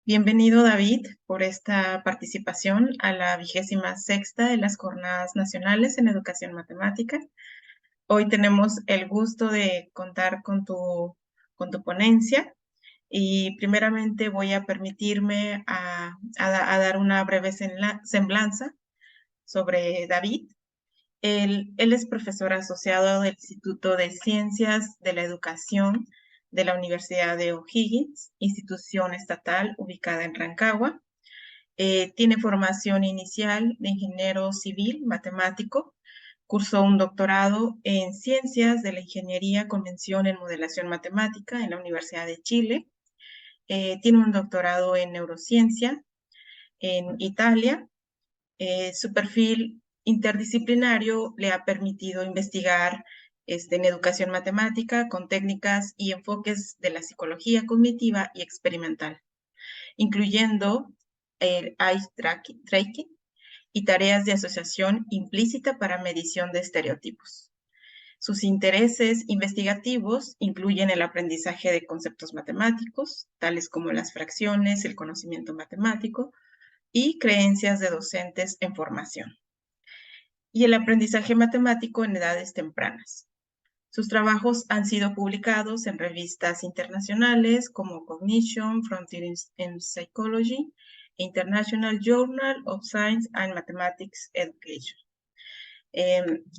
Bienvenido, David, por esta participación a la 26ª de las Jornadas Nacionales en Educación Matemática. Hoy tenemos el gusto de contar con tu ponencia y primeramente voy a permitirme a dar una breve semblanza sobre David. Él es profesor asociado del Instituto de Ciencias de la Educación de la Universidad de O'Higgins, institución estatal ubicada en Rancagua. Tiene formación inicial de ingeniero civil matemático. Cursó un doctorado en Ciencias de la Ingeniería con mención en Modelación Matemática en la Universidad de Chile. Tiene un doctorado en Neurociencia en Italia. Su perfil interdisciplinario le ha permitido investigar en educación matemática con técnicas y enfoques de la psicología cognitiva y experimental, incluyendo el eye tracking y tareas de asociación implícita para medición de estereotipos. Sus intereses investigativos incluyen el aprendizaje de conceptos matemáticos, tales como las fracciones, el conocimiento matemático y creencias de docentes en formación, y el aprendizaje matemático en edades tempranas. Sus trabajos han sido publicados en revistas internacionales como Cognition, Frontiers in Psychology, International Journal of Science and Mathematics Education.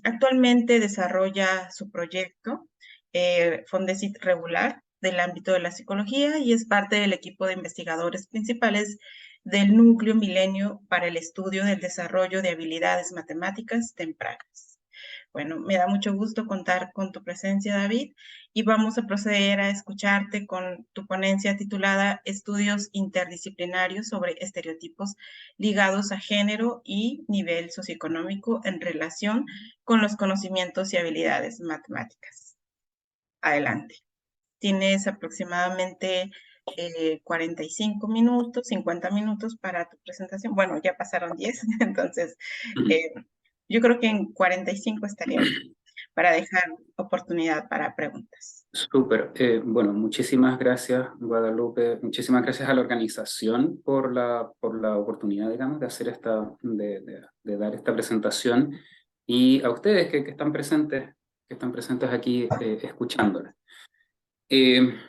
Actualmente desarrolla su proyecto Fondesit Regular del ámbito de la psicología y es parte del equipo de investigadores principales del Núcleo Milenio para el estudio del desarrollo de habilidades matemáticas tempranas. Bueno, me da mucho gusto contar con tu presencia, David, y vamos a proceder a escucharte con tu ponencia titulada Estudios interdisciplinarios sobre estereotipos ligados a género y nivel socioeconómico en relación con los conocimientos y habilidades matemáticas. Adelante. Tienes aproximadamente 45 minutos, 50 minutos para tu presentación. Bueno, ya pasaron 10, entonces yo creo que en 45 estaría bien para dejar oportunidad para preguntas. Súper. Bueno, muchísimas gracias, Guadalupe. Muchísimas gracias a la organización por la oportunidad, digamos, de hacer de dar esta presentación, y a ustedes que están presentes aquí escuchándola.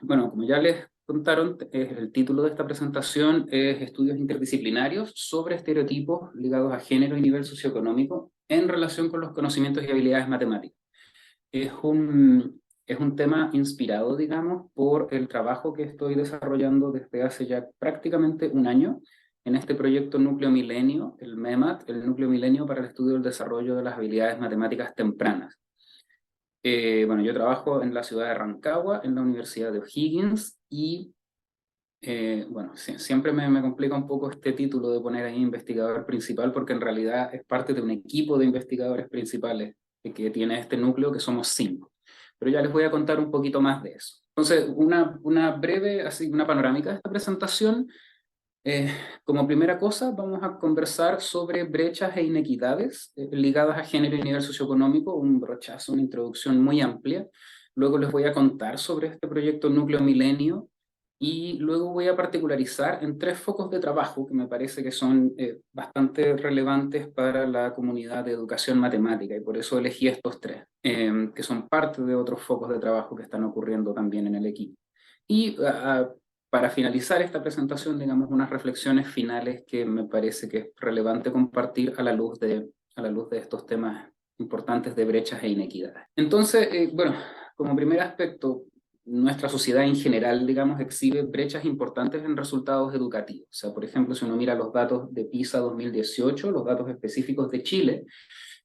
Bueno, como ya les contaron, el título de esta presentación es Estudios interdisciplinarios sobre estereotipos ligados a género y nivel socioeconómico en relación con los conocimientos y habilidades matemáticas. Es un tema inspirado, digamos, por el trabajo que estoy desarrollando desde hace ya prácticamente un año en este proyecto Núcleo Milenio, el MEMAT, el Núcleo Milenio para el Estudio del Desarrollo de las Habilidades Matemáticas Tempranas. Bueno, yo trabajo en la ciudad de Rancagua, en la Universidad de O'Higgins, y bueno, siempre me complica un poco este título de poner ahí investigador principal, porque en realidad es parte de un equipo de investigadores principales que tiene este núcleo, que somos 5. Pero ya les voy a contar un poquito más de eso. Entonces, una breve, así, una panorámica de esta presentación. Como primera cosa, vamos a conversar sobre brechas e inequidades ligadas a género y nivel socioeconómico, un brochazo, una introducción muy amplia. Luego les voy a contar sobre este proyecto Núcleo Milenio, y luego voy a particularizar en 3 focos de trabajo que me parece que son bastante relevantes para la comunidad de educación matemática, y por eso elegí estos 3, que son parte de otros focos de trabajo que están ocurriendo también en el equipo. Y para finalizar esta presentación, digamos, unas reflexiones finales que me parece que es relevante compartir a la luz de estos temas importantes de brechas e inequidades. Entonces, bueno, como primer aspecto, nuestra sociedad en general, digamos, exhibe brechas importantes en resultados educativos. O sea, por ejemplo, si uno mira los datos de PISA 2018, los datos específicos de Chile,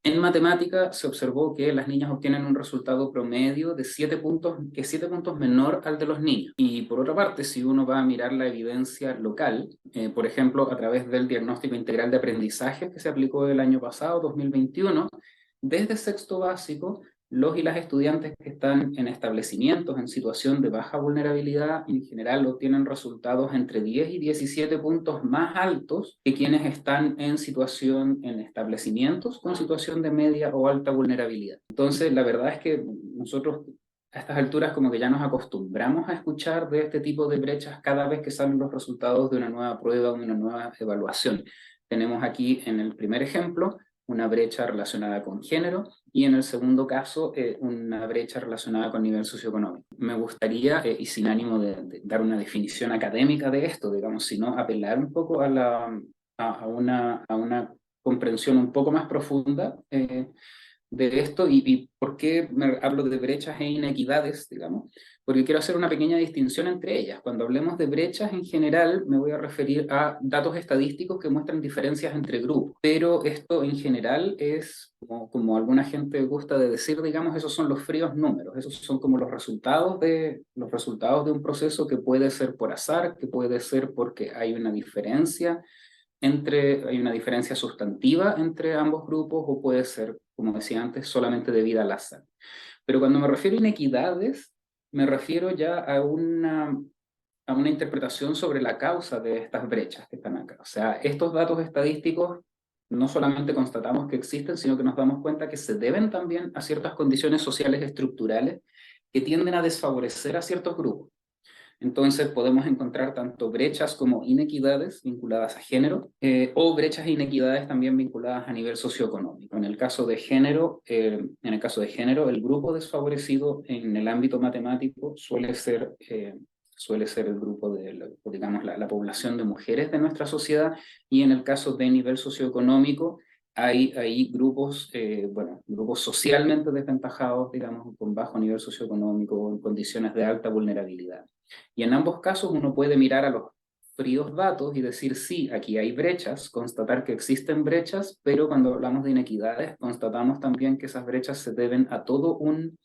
en matemática se observó que las niñas obtienen un resultado promedio de 7 puntos, que es 7 puntos menor al de los niños. Y por otra parte, si uno va a mirar la evidencia local, por ejemplo, a través del diagnóstico integral de aprendizaje que se aplicó el año pasado, 2021, desde sexto básico, los y las estudiantes que están en establecimientos en situación de baja vulnerabilidad en general obtienen resultados entre 10 y 17 puntos más altos que quienes están en establecimientos con situación de media o alta vulnerabilidad. Entonces, la verdad es que nosotros a estas alturas como que ya nos acostumbramos a escuchar de este tipo de brechas cada vez que salen los resultados de una nueva prueba o de una nueva evaluación. Tenemos aquí en el primer ejemplo una brecha relacionada con género y en el segundo caso una brecha relacionada con nivel socioeconómico. Me gustaría, y sin ánimo de dar una definición académica de esto, digamos, sino apelar un poco a una comprensión un poco más profunda de esto y por qué hablo de brechas e inequidades, digamos, porque quiero hacer una pequeña distinción entre ellas. Cuando hablemos de brechas en general, me voy a referir a datos estadísticos que muestran diferencias entre grupos, pero esto en general es, como alguna gente gusta de decir, digamos, esos son los fríos números, esos son como los resultados de un proceso que puede ser por azar, que puede ser porque hay una diferencia hay una diferencia sustantiva entre ambos grupos o puede ser, como decía antes, solamente debida al azar. Pero cuando me refiero a inequidades, me refiero ya a una interpretación sobre la causa de estas brechas que están acá. O sea, estos datos estadísticos no solamente constatamos que existen, sino que nos damos cuenta que se deben también a ciertas condiciones sociales estructurales que tienden a desfavorecer a ciertos grupos. Entonces podemos encontrar tanto brechas como inequidades vinculadas a género o brechas e inequidades también vinculadas a nivel socioeconómico. En el caso de género, el grupo desfavorecido en el ámbito matemático suele ser el grupo de, digamos, la población de mujeres de nuestra sociedad, y en el caso de nivel socioeconómico hay grupos, grupos socialmente desventajados, digamos, con bajo nivel socioeconómico, en condiciones de alta vulnerabilidad. Y en ambos casos uno puede mirar a los fríos datos y decir, sí, aquí hay brechas, constatar que existen brechas, pero cuando hablamos de inequidades, constatamos también que esas brechas se deben a todo un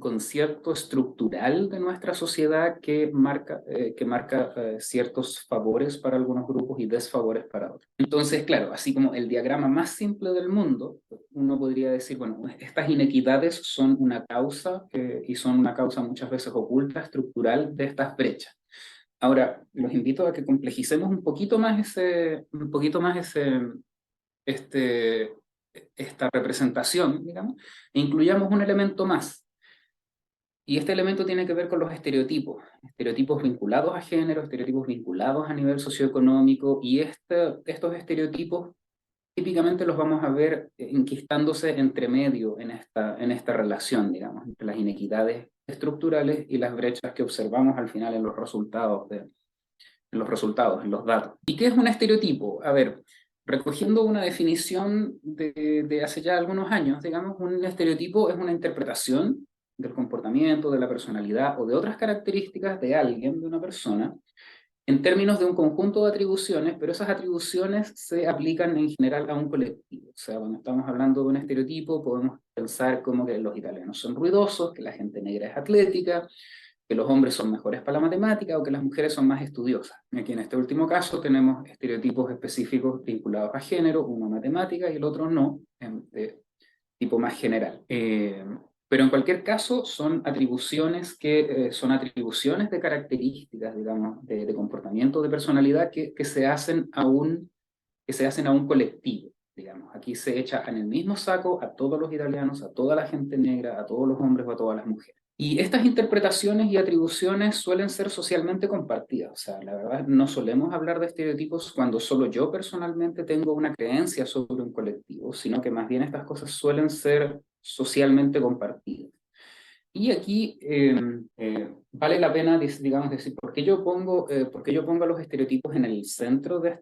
concierto estructural de nuestra sociedad que marca ciertos favores para algunos grupos y desfavores para otros. Entonces, claro, así como el diagrama más simple del mundo, uno podría decir, bueno, estas inequidades son una causa y son una causa muchas veces oculta, estructural de estas brechas. Ahora, los invito a que complejicemos un poquito más esta representación, digamos, e incluyamos un elemento más. Y este elemento tiene que ver con los estereotipos vinculados a género, estereotipos vinculados a nivel socioeconómico, y estos estereotipos típicamente los vamos a ver enquistándose entre medio en esta relación, digamos, entre las inequidades estructurales y las brechas que observamos al final en los resultados, en los datos. ¿Y qué es un estereotipo? A ver, recogiendo una definición de hace ya algunos años, digamos, un estereotipo es una interpretación del comportamiento, de la personalidad o de otras características de alguien, de una persona, en términos de un conjunto de atribuciones, pero esas atribuciones se aplican en general a un colectivo. O sea, cuando estamos hablando de un estereotipo, podemos pensar como que los italianos son ruidosos, que la gente negra es atlética, que los hombres son mejores para la matemática o que las mujeres son más estudiosas. Aquí en este último caso tenemos estereotipos específicos vinculados a género, uno a matemática y el otro no, de tipo más general. Pero en cualquier caso son atribuciones de características, digamos, de comportamiento, de personalidad que se hacen a un colectivo, digamos. Aquí se echa en el mismo saco a todos los italianos, a toda la gente negra, a todos los hombres o a todas las mujeres. Y estas interpretaciones y atribuciones suelen ser socialmente compartidas. O sea, la verdad, no solemos hablar de estereotipos cuando solo yo personalmente tengo una creencia sobre un colectivo, sino que más bien estas cosas suelen ser socialmente compartidas. Y aquí vale la pena, digamos, decir, ¿por qué yo pongo a los estereotipos en el centro de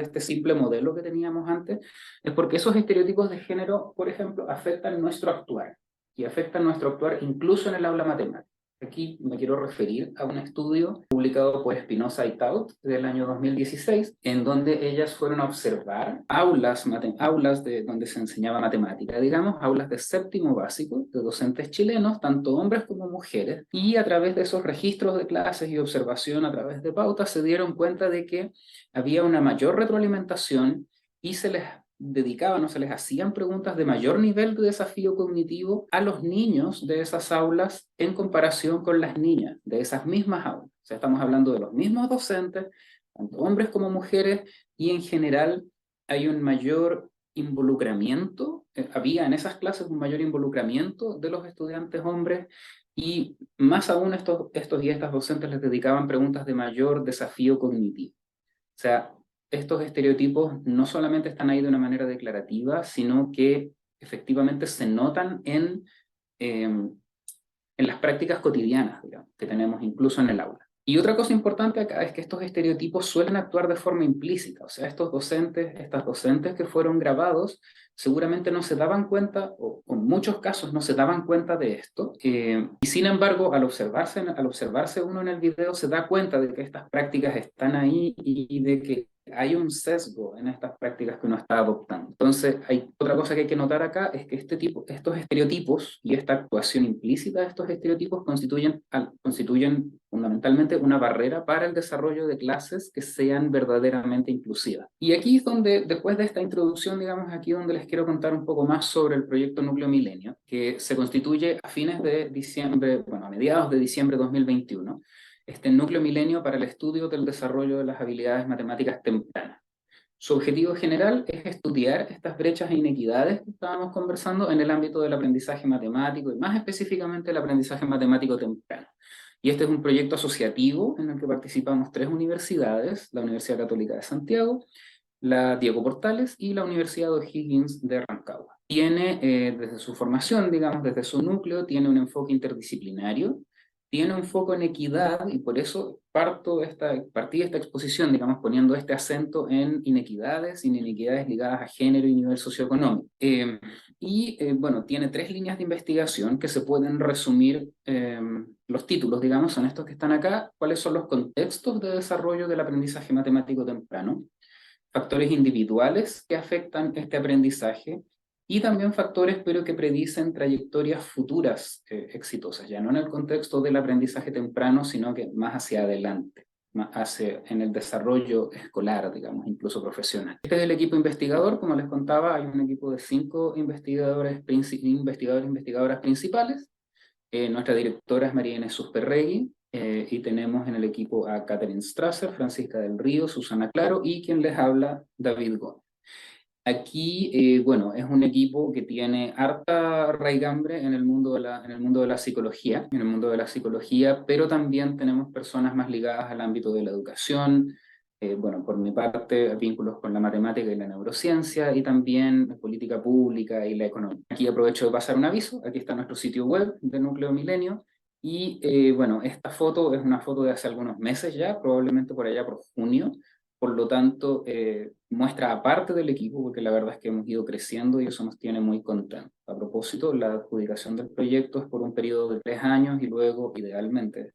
este simple modelo que teníamos antes? Es porque esos estereotipos de género, por ejemplo, afectan nuestro actuar, y afectan nuestro actuar incluso en el aula matemática. Aquí me quiero referir a un estudio publicado por Espinosa y Taut del año 2016, en donde ellas fueron a observar aulas donde se enseñaba matemática, digamos, aulas de séptimo básico, de docentes chilenos, tanto hombres como mujeres, y a través de esos registros de clases y observación a través de pautas se dieron cuenta de que había una mayor retroalimentación y se les hacían preguntas de mayor nivel de desafío cognitivo a los niños de esas aulas en comparación con las niñas de esas mismas aulas. O sea, estamos hablando de los mismos docentes, tanto hombres como mujeres, y en general hay un mayor involucramiento, había en esas clases un mayor involucramiento de los estudiantes hombres, y más aún estos y estas docentes les dedicaban preguntas de mayor desafío cognitivo. O sea, estos estereotipos no solamente están ahí de una manera declarativa, sino que efectivamente se notan en las prácticas cotidianas, digamos, que tenemos incluso en el aula. Y otra cosa importante acá es que estos estereotipos suelen actuar de forma implícita. O sea, estas docentes que fueron grabados seguramente no se daban cuenta, o en muchos casos no se daban cuenta de esto, y sin embargo, al observarse uno en el video, se da cuenta de que estas prácticas están ahí y de que hay un sesgo en estas prácticas que uno está adoptando. Entonces, hay otra cosa que hay que notar acá, es que estos estereotipos y esta actuación implícita de estos estereotipos constituyen fundamentalmente una barrera para el desarrollo de clases que sean verdaderamente inclusivas. Y aquí es donde, después de esta introducción, digamos, aquí donde les quiero contar un poco más sobre el proyecto Núcleo Milenio, que se constituye a fines de diciembre, bueno, a mediados de diciembre de 2021, este Núcleo Milenio para el estudio del desarrollo de las habilidades matemáticas tempranas. Su objetivo general es estudiar estas brechas e inequidades que estábamos conversando en el ámbito del aprendizaje matemático, y más específicamente el aprendizaje matemático temprano. Y este es un proyecto asociativo en el que participamos 3 universidades: la Universidad Católica de Santiago, la Diego Portales y la Universidad de O'Higgins de Rancagua. Tiene, desde su formación, digamos, desde su núcleo, tiene un enfoque interdisciplinario, tiene un foco en equidad, y por eso partí esta exposición, digamos, poniendo este acento en inequidades ligadas a género y nivel socioeconómico. Bueno, tiene 3 líneas de investigación que se pueden resumir. Los títulos, digamos, son estos que están acá: cuáles son los contextos de desarrollo del aprendizaje matemático temprano, factores individuales que afectan este aprendizaje, y también factores pero que predicen trayectorias futuras exitosas, ya no en el contexto del aprendizaje temprano, sino que más hacia adelante, en el desarrollo escolar, digamos, incluso profesional. Este es el equipo investigador. Como les contaba, hay un equipo de 5 investigadoras principales. Nuestra directora es María Inés Susperregui, y tenemos en el equipo a Catherine Strasser, Francisca del Río, Susana Claro y quien les habla, David Gómez. Aquí, bueno, es un equipo que tiene harta raigambre en el mundo de la psicología, pero también tenemos personas más ligadas al ámbito de la educación. Bueno, por mi parte, vínculos con la matemática y la neurociencia, y también política pública y la economía. Aquí aprovecho de pasar un aviso: aquí está nuestro sitio web de Núcleo Milenio, y bueno, esta foto es una foto de hace algunos meses ya, probablemente por allá por junio. Por lo tanto, muestra aparte del equipo, porque la verdad es que hemos ido creciendo y eso nos tiene muy contentos. A propósito, la adjudicación del proyecto es por un periodo de 3 años, y luego, idealmente,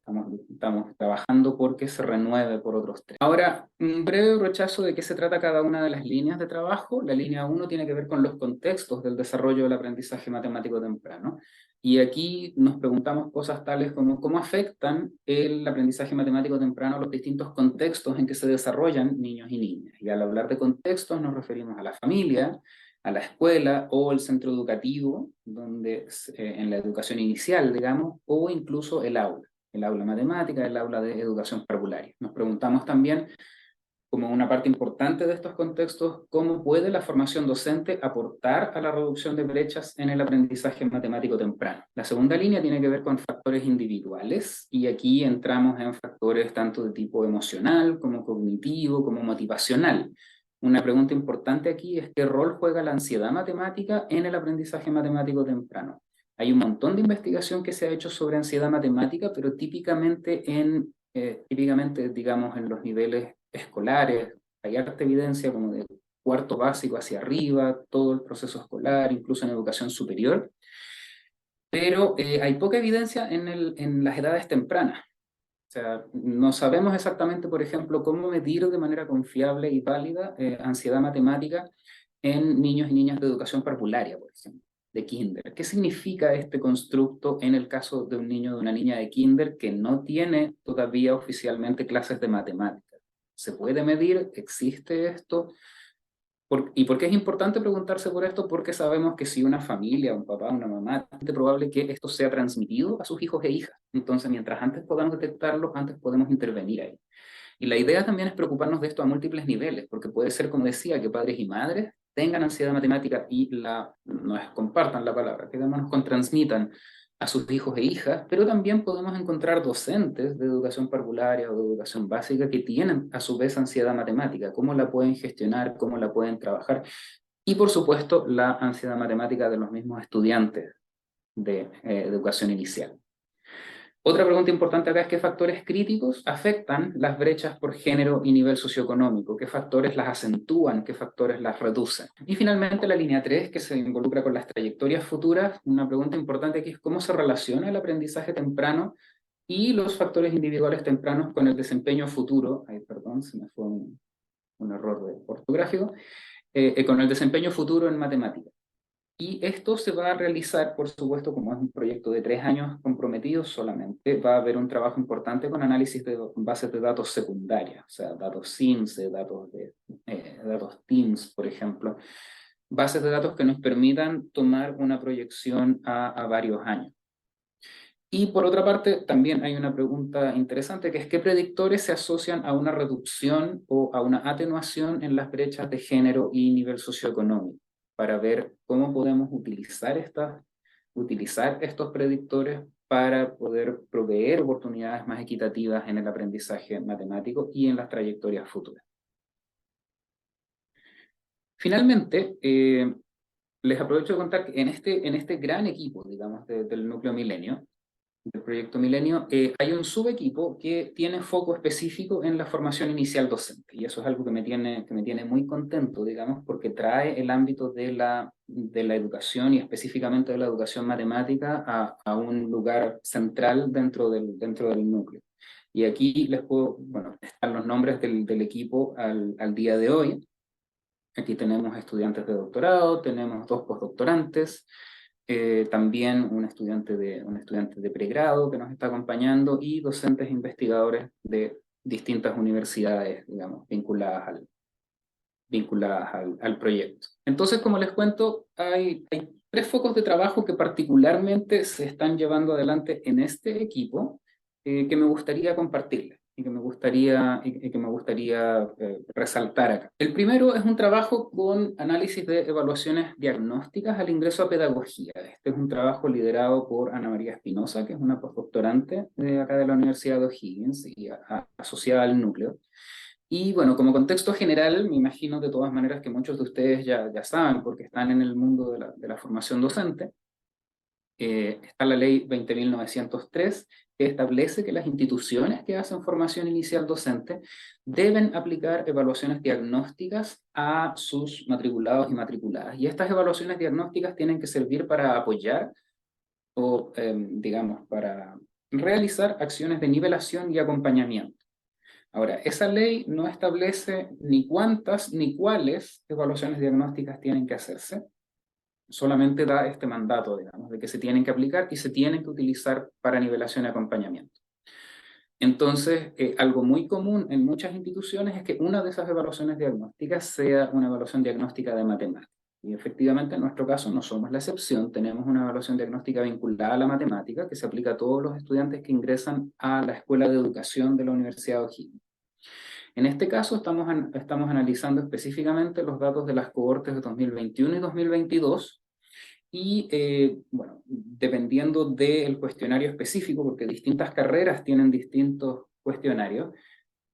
estamos trabajando porque se renueve por otros 3. Ahora, un breve rechazo de qué se trata cada una de las líneas de trabajo. La línea 1 tiene que ver con los contextos del desarrollo del aprendizaje matemático temprano. Y aquí nos preguntamos cosas tales como cómo afectan el aprendizaje matemático temprano a los distintos contextos en que se desarrollan niños y niñas. Y al hablar de contextos nos referimos a la familia, a la escuela o el centro educativo, en la educación inicial, digamos, o incluso el aula matemática, el aula de educación parvularia. Nos preguntamos también, como una parte importante de estos contextos, cómo puede la formación docente aportar a la reducción de brechas en el aprendizaje matemático temprano. La segunda línea tiene que ver con factores individuales, y aquí entramos en factores tanto de tipo emocional, como cognitivo, como motivacional. Una pregunta importante aquí es: ¿qué rol juega la ansiedad matemática en el aprendizaje matemático temprano? Hay un montón de investigación que se ha hecho sobre ansiedad matemática, pero típicamente, digamos, en los niveles escolares. Hay harta evidencia como de cuarto básico hacia arriba, todo el proceso escolar, incluso en educación superior, pero hay poca evidencia en las edades tempranas. O sea, no sabemos exactamente, por ejemplo, cómo medir de manera confiable y válida ansiedad matemática en niños y niñas de educación parvularia, por ejemplo, de kinder. ¿Qué significa este constructo en el caso de un niño o de una niña de kinder que no tiene todavía oficialmente clases de matemáticas? ¿Se puede medir? ¿Existe esto? ¿Y por qué es importante preguntarse por esto? Porque sabemos que si una familia, un papá, una mamá, es probable que esto sea transmitido a sus hijos e hijas. Entonces, mientras antes podamos detectarlo, antes podemos intervenir ahí. Y la idea también es preocuparnos de esto a múltiples niveles, porque puede ser, como decía, que padres y madres tengan ansiedad matemática y no es compartan la palabra, que digamos nos transmitan a sus hijos e hijas, pero también podemos encontrar docentes de educación parvularia o de educación básica que tienen a su vez ansiedad matemática, cómo la pueden gestionar, cómo la pueden trabajar, y por supuesto la ansiedad matemática de los mismos estudiantes de educación inicial. Otra pregunta importante acá es qué factores críticos afectan las brechas por género y nivel socioeconómico, qué factores las acentúan, qué factores las reducen. Y finalmente la línea 3, que se involucra con las trayectorias futuras, una pregunta importante aquí es cómo se relaciona el aprendizaje temprano y los factores individuales tempranos con el desempeño futuro, ay, perdón, se me fue un error de ortográfico, con el desempeño futuro en matemáticas. Y esto se va a realizar, por supuesto, como es un proyecto de 3 años comprometidos solamente, va a haber un trabajo importante con análisis de bases de datos secundarias, o sea, datos SIMS, datos TIMS, por ejemplo, bases de datos que nos permitan tomar una proyección a varios años. Y por otra parte, también hay una pregunta interesante, que es ¿qué predictores se asocian a una reducción o a una atenuación en las brechas de género y nivel socioeconómico? Para ver cómo podemos utilizar estos predictores para poder proveer oportunidades más equitativas en el aprendizaje matemático y en las trayectorias futuras. Finalmente, les aprovecho de contar que en este gran equipo, digamos, del Núcleo Milenio, del Proyecto Milenio, hay un subequipo que tiene foco específico en la formación inicial docente, y eso es algo que me tiene muy contento, digamos, porque trae el ámbito de la educación y específicamente de la educación matemática a un lugar central dentro del núcleo. Y aquí están los nombres del equipo al día de hoy. Aquí tenemos estudiantes de doctorado, tenemos 2 postdoctorantes, también un estudiante de pregrado que nos está acompañando y docentes e investigadores de distintas universidades, digamos, vinculadas al proyecto. Entonces, como les cuento, hay 3 focos de trabajo que particularmente se están llevando adelante en este equipo, que me gustaría compartirles y que me gustaría resaltar acá. El primero es un trabajo con análisis de evaluaciones diagnósticas al ingreso a pedagogía. Este es un trabajo liderado por Ana María Espinosa, que es una postdoctorante de acá de la Universidad de O'Higgins y asociada al núcleo. Y bueno, como contexto general, me imagino de todas maneras que muchos de ustedes ya saben, porque están en el mundo de la formación docente. Está la ley 20.903, que establece que las instituciones que hacen formación inicial docente deben aplicar evaluaciones diagnósticas a sus matriculados y matriculadas. Y estas evaluaciones diagnósticas tienen que servir para apoyar o, digamos, para realizar acciones de nivelación y acompañamiento. Ahora, esa ley no establece ni cuántas ni cuáles evaluaciones diagnósticas tienen que hacerse, solamente da este mandato, digamos, de que se tienen que aplicar y se tienen que utilizar para nivelación y acompañamiento. Entonces, algo muy común en muchas instituciones es que una de esas evaluaciones diagnósticas sea una evaluación diagnóstica de matemáticas. Y efectivamente, en nuestro caso, no somos la excepción. Tenemos una evaluación diagnóstica vinculada a la matemática que se aplica a todos los estudiantes que ingresan a la Escuela de Educación de la Universidad de O'Higgins. En este caso, estamos analizando específicamente los datos de las cohortes de 2021 y 2022, y bueno, dependiendo del cuestionario específico, porque distintas carreras tienen distintos cuestionarios,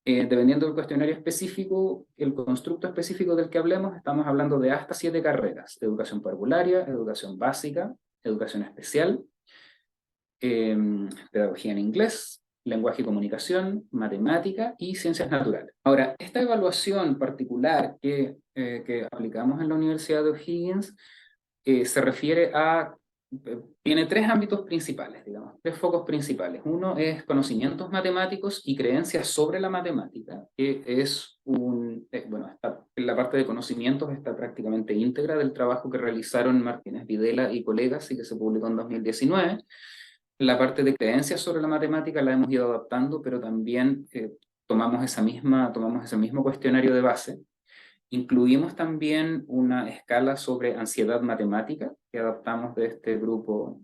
dependiendo del cuestionario específico, el constructo específico del que hablemos, estamos hablando de hasta 7 carreras: educación parvularia, educación básica, educación especial, pedagogía en inglés, lenguaje y comunicación, matemática y ciencias naturales. Ahora, esta evaluación particular que aplicamos en la Universidad de O'Higgins se refiere tiene 3 ámbitos principales, digamos, 3 focos principales. Uno es conocimientos matemáticos y creencias sobre la matemática, que es en la parte de conocimientos está prácticamente íntegra del trabajo que realizaron Martínez Videla y colegas y que se publicó en 2019. La parte de creencias sobre la matemática la hemos ido adaptando, pero también tomamos ese mismo cuestionario de base. Incluimos también una escala sobre ansiedad matemática que adaptamos de este grupo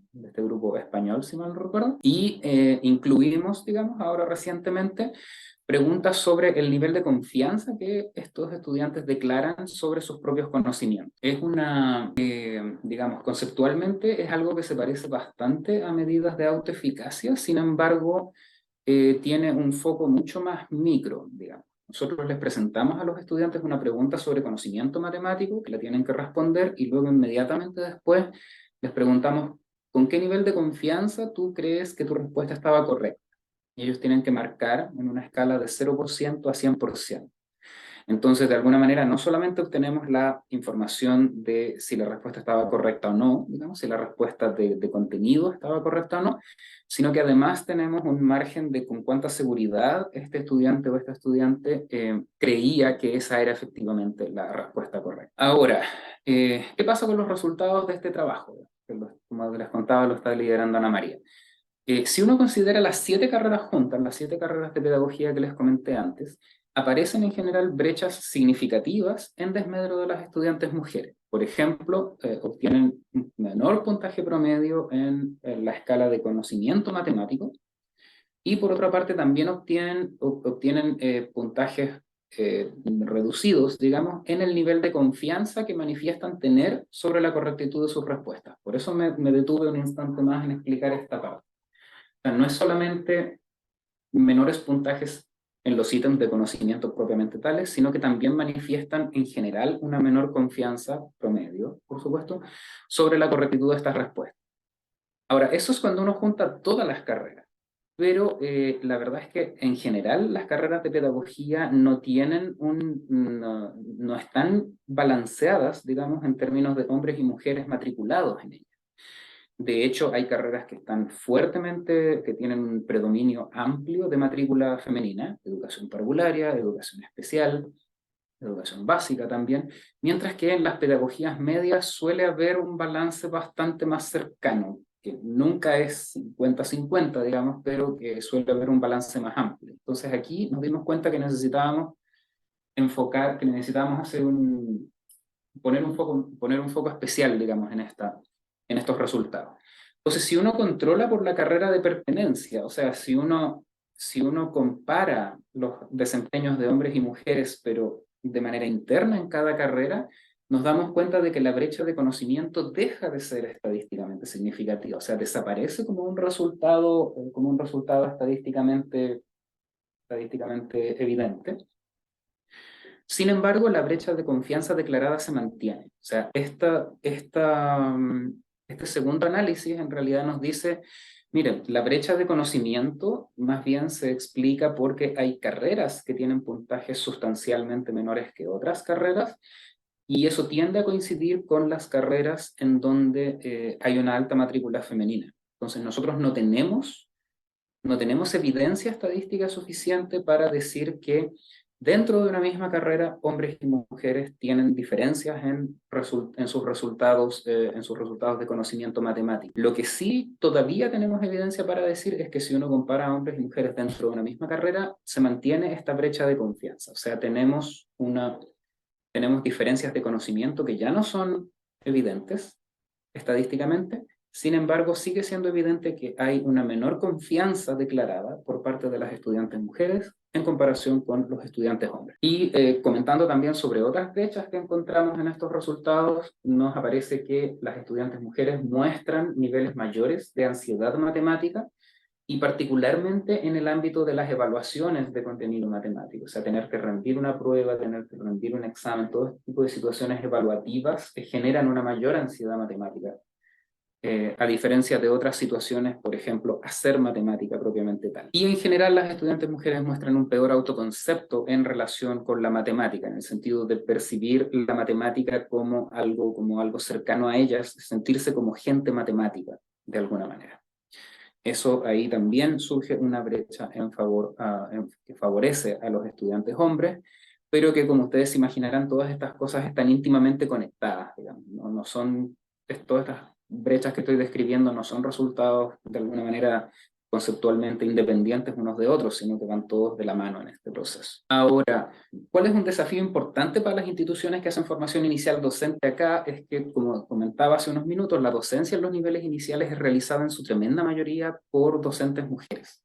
español, si mal no recuerdo. Y incluimos, digamos, ahora recientemente preguntas sobre el nivel de confianza que estos estudiantes declaran sobre sus propios conocimientos. Es una, digamos, conceptualmente es algo que se parece bastante a medidas de autoeficacia, sin embargo, tiene un foco mucho más micro, digamos. Nosotros les presentamos a los estudiantes una pregunta sobre conocimiento matemático que la tienen que responder y luego inmediatamente después les preguntamos ¿con qué nivel de confianza tú crees que tu respuesta estaba correcta? Y ellos tienen que marcar en una escala de 0% a 100%. Entonces, de alguna manera, no solamente obtenemos la información de si la respuesta estaba correcta o no, digamos, si la respuesta de contenido estaba correcta o no, sino que además tenemos un margen de con cuánta seguridad este estudiante o esta estudiante creía que esa era efectivamente la respuesta correcta. Ahora, ¿qué pasa con los resultados de este trabajo? Como les contaba, lo está liderando Ana María. Si uno considera las 7 carreras juntas, las 7 carreras de pedagogía que les comenté antes, aparecen en general brechas significativas en desmedro de las estudiantes mujeres. Por ejemplo, obtienen un menor puntaje promedio en la escala de conocimiento matemático y por otra parte también obtienen puntajes reducidos, digamos, en el nivel de confianza que manifiestan tener sobre la correctitud de sus respuestas. Por eso me detuve un instante más en explicar esta parte. O sea, no es solamente menores puntajes en los ítems de conocimiento propiamente tales, sino que también manifiestan en general una menor confianza promedio, por supuesto, sobre la correctitud de estas respuestas. Ahora, eso es cuando uno junta todas las carreras, pero la verdad es que en general las carreras de pedagogía no están balanceadas, digamos, en términos de hombres y mujeres matriculados en ellas. De hecho, hay carreras que están fuertemente, que tienen un predominio amplio de matrícula femenina, educación parvularia, educación especial, educación básica también, mientras que en las pedagogías medias suele haber un balance bastante más cercano, que nunca es 50-50, digamos, pero que suele haber un balance más amplio. Entonces aquí nos dimos cuenta que necesitábamos enfocar, que necesitábamos poner un foco especial, digamos, en estos resultados. Entonces, si uno controla por la carrera de pertenencia, o sea, si uno compara los desempeños de hombres y mujeres, pero de manera interna en cada carrera, nos damos cuenta de que la brecha de conocimiento deja de ser estadísticamente significativa, o sea, desaparece como un resultado estadísticamente evidente. Sin embargo, la brecha de confianza declarada se mantiene. O sea, este segundo análisis en realidad nos dice, miren, la brecha de conocimiento más bien se explica porque hay carreras que tienen puntajes sustancialmente menores que otras carreras, y eso tiende a coincidir con las carreras en donde hay una alta matrícula femenina. Entonces, nosotros no tenemos evidencia estadística suficiente para decir que dentro de una misma carrera, hombres y mujeres tienen diferencias en sus resultados de conocimiento matemático. Lo que sí todavía tenemos evidencia para decir es que si uno compara a hombres y mujeres dentro de una misma carrera, se mantiene esta brecha de confianza. O sea, tenemos diferencias de conocimiento que ya no son evidentes estadísticamente. Sin embargo, sigue siendo evidente que hay una menor confianza declarada por parte de las estudiantes mujeres en comparación con los estudiantes hombres. Y comentando también sobre otras brechas que encontramos en estos resultados, nos aparece que las estudiantes mujeres muestran niveles mayores de ansiedad matemática y particularmente en el ámbito de las evaluaciones de contenido matemático, o sea, tener que rendir una prueba, tener que rendir un examen, todo este tipo de situaciones evaluativas que generan una mayor ansiedad matemática. A diferencia de otras situaciones, por ejemplo, hacer matemática propiamente tal. Y en general las estudiantes mujeres muestran un peor autoconcepto en relación con la matemática, en el sentido de percibir la matemática como algo cercano a ellas, sentirse como gente matemática, de alguna manera. Eso ahí también surge una brecha que favorece a los estudiantes hombres, pero que como ustedes imaginarán, todas estas cosas están íntimamente conectadas, digamos, no son todas estas brechas que estoy describiendo no son resultados de alguna manera conceptualmente independientes unos de otros, sino que van todos de la mano en este proceso. Ahora, ¿cuál es un desafío importante para las instituciones que hacen formación inicial docente acá? Es que, como comentaba hace unos minutos, la docencia en los niveles iniciales es realizada en su tremenda mayoría por docentes mujeres.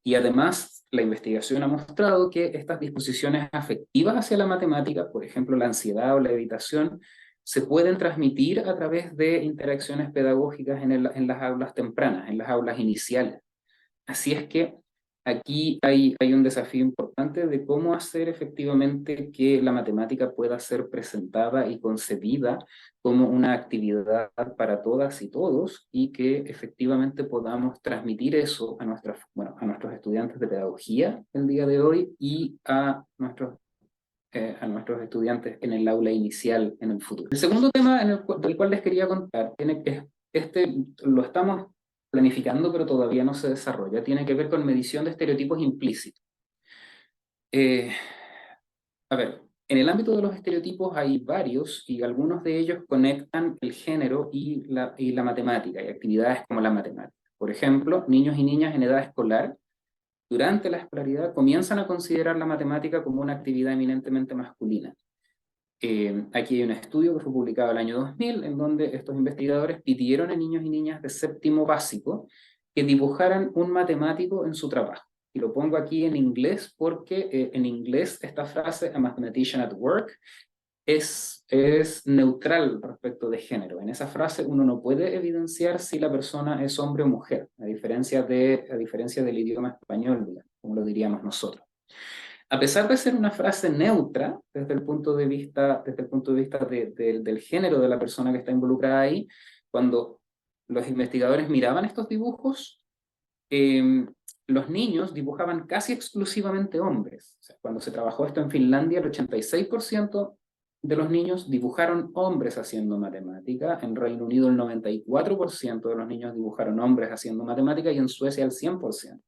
Y además la investigación ha mostrado que estas disposiciones afectivas hacia la matemática, por ejemplo, la ansiedad o la evitación, se pueden transmitir a través de interacciones pedagógicas en las aulas tempranas, en las aulas iniciales. Así es que aquí hay un desafío importante de cómo hacer efectivamente que la matemática pueda ser presentada y concebida como una actividad para todas y todos, y que efectivamente podamos transmitir eso a a nuestros estudiantes de pedagogía el día de hoy y a nuestros estudiantes en el aula inicial en el futuro. El segundo tema del cual les quería contar, lo estamos planificando, pero todavía no se desarrolla, tiene que ver con medición de estereotipos implícitos. A ver, en el ámbito de los estereotipos hay varios, y algunos de ellos conectan el género y la matemática, y actividades como la matemática. Por ejemplo, niños y niñas en edad escolar, durante la escolaridad, comienzan a considerar la matemática como una actividad eminentemente masculina. Aquí hay un estudio que fue publicado el año 2000, en donde estos investigadores pidieron a niños y niñas de séptimo básico que dibujaran un matemático en su trabajo. Y lo pongo aquí en inglés porque en inglés esta frase, a mathematician at work, es neutral respecto de género. En esa frase uno no puede evidenciar si la persona es hombre o mujer, a diferencia del idioma español, digamos, como lo diríamos nosotros. A pesar de ser una frase neutra desde el punto de vista, del género de la persona que está involucrada ahí, cuando los investigadores miraban estos dibujos, los niños dibujaban casi exclusivamente hombres. O sea, cuando se trabajó esto en Finlandia, el 86% de los niños dibujaron hombres haciendo matemática. En Reino Unido el 94% de los niños dibujaron hombres haciendo matemática, y en Suecia el 100%.